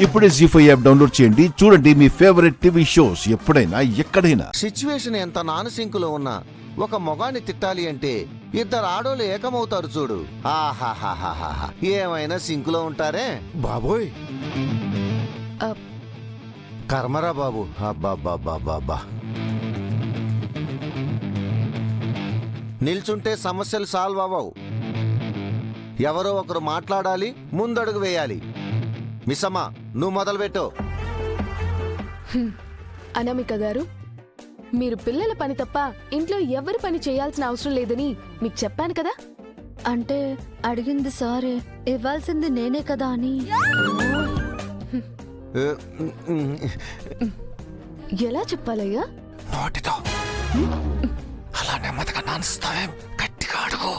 ఇప్పుడే జీ5 app download చేయండి. చూడండి మీ ఫేవరెట్ టీవీ షోస్ ఎప్పుడైనా ఎక్కడైనా. సిచ్యువేషన్ ఎంత నానసింకులో ఉన్నా ఒక మొగాన్ని తిట్టాలి అంటే ఇద్దరు ఆడోళ్ళు ఏకమవుతారు చూడు. ఆహాహాహాహా ఏమైనా సింకులో ఉంటారే బాబోయ్. కర్మరా బాబు. అబ్బాబ్బాబ్బాబ్బా. నిల్చుంటే సమస్యలు సాల్వ్ అవ్వవు. ఎవరో ఒకరు మాట్లాడాలి, ముందడుగు వేయాలి. మిస్సమ్మా, నువ్వు మొదలుపెట్టు. అనామిక గారు, మీరు పిల్లల పని తప్ప ఇంట్లో ఎవరి పని చేయాల్సిన అవసరం లేదని మీకు చెప్పాను కదా. అంటే అడిగింది సారే, ఇవ్వాల్సింది నేనే కదా అని. ఎలా చెప్పాలయ్యా? నోటితో అలా నెమ్మదిగా నాన్స్తావేం, గట్టిగా అడుగు.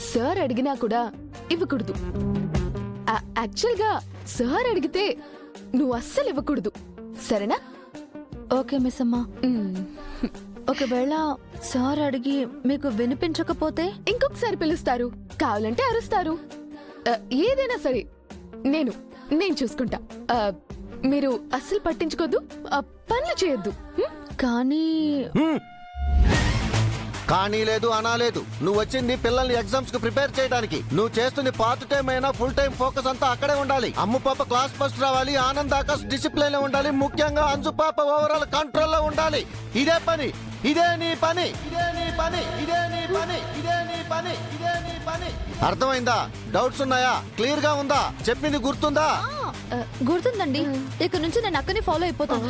సార్ అడిగినా కూడా ఇవ్వకూడదు. యాక్చువల్గా సార్ అడిగితే నువ్వు అస్సలు ఇవ్వకూడదు, సరేనా? ఓకే మిస్ అమ్మా. ఒకవేళ సార్ అడిగి మీకు వినిపించకపోతే ఇంకొకసారి పిలుస్తారు, కావాలంటే అరుస్తారు. ఏదైనా సరే నేను చూసుకుంటా. మీరు అస్సలు పట్టించుకోద్దు, పనులు చేయొద్దు. కానీ లేదు అనాలేదు. నువ్వు వచ్చింది పిల్లల్ని ఎగ్జామ్స్ కు ప్రిపేర్ చేయడానికి. నువ్వు చేస్తుంది పార్ట్ టైం అయినా ఫుల్ టైం ఫోకస్ అంతా అక్కడే ఉండాలి. అమ్ము పాప క్లాస్ ఫస్ట్ రావాలి, ఆనంద్ ఆకాశ్ డిసిప్లిన్ లో ఉండాలి, ముఖ్యంగా అంజు పాప ఓవరాల్ కంట్రోల్ లో ఉండాలి. ఇదే పని, ఇదే నీ పని, ఇదే నీ పని, ఇదే నీ పని, ఇదే నీ పని, ఇదే నీ పని. అర్థమైందా? డౌట్స్ ఉన్నాయా? క్లియర్ గా ఉందా? చెప్పింది గుర్తుందా? గుర్తుందండి. ఇక నుంచి నేను అక్కని ఫాలో అయిపోతాను.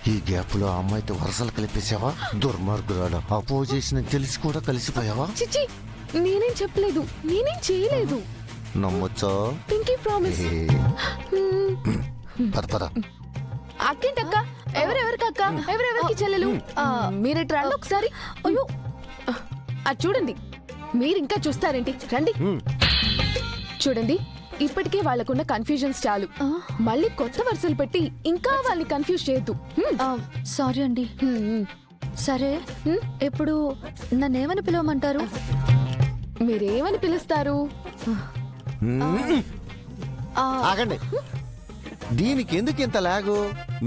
ఈ గ్యాప్ లో అమ్మాయితో వరుసలు కలిపేసావా? దుర్మార్గురాలు. అపోజిషన్ తెలిసి కూడా కలిసిపోయావా? చిచి, నేనేం చెప్పలేదు, నేనేం చేయలేదు. నమ్మొచ్చా? పింకీ ప్రామిస్. పద పద. అక్కేంటక్క? ఎవరెవరికి అక్క, ఎవరెవరికి చెల్లెలు? మీరు రండి ఒకసారి. అయ్యో, అది చూడండి. మీరు ఇంకా చూస్తారేంటి? రండి. చూడండి, ఇప్పటికే వాళ్ళకున్న కన్ఫ్యూజన్స్ చాలు. మళ్ళీ కొత్త వరుసలు పెట్టి ఇంకా వాళ్ళని కన్ఫ్యూజ్ చేయొద్దు. సారీ అండి. సరే, ఇప్పుడు నన్నేమని పిలవమంటారు? మీరేమని పిలుస్తారు? ఆగండి. దీనికి ఎందుకు ఇంత లాగు?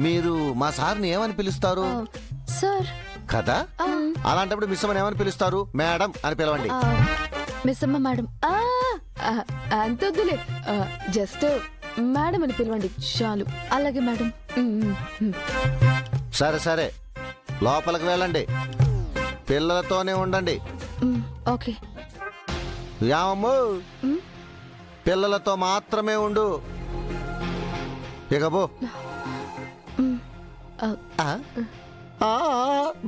మీరు మా సార్ని ఏమని పిలుస్తారు? సార్ కదా. అలాంటప్పుడు మిస్ అమ్మని ఏమని పిలుస్తారు? మేడం అని పిలవండి. మిస్ అమ్మ మేడం. అంతొద్దులే, జస్ట్ మేడం అని పిలవండి చాలు. అలాగే మేడం. సరే సరే, లోపలికి వెళ్ళండి. పిల్లలతోనే ఉండండి. ఓకే. యామమ్మో, పిల్లలతో మాత్రమే ఉండు. ఇక పో.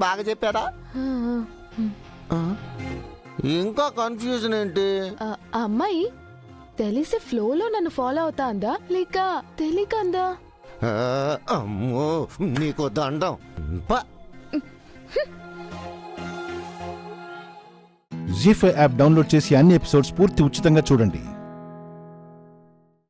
బాగా చెప్పారా? ఇంకా కన్ఫ్యూజన్ ఏంటి? అమ్మాయి తెలిసి ఫ్లోలో నన్ను ఫాలో అవుతా అందా లేక తెలియక అందా? అమ్మో, నీకు దండం. జీ5 యాప్ డౌన్లోడ్ చేసి అన్ని ఎపిసోడ్స్ పూర్తి ఉచితంగా చూడండి.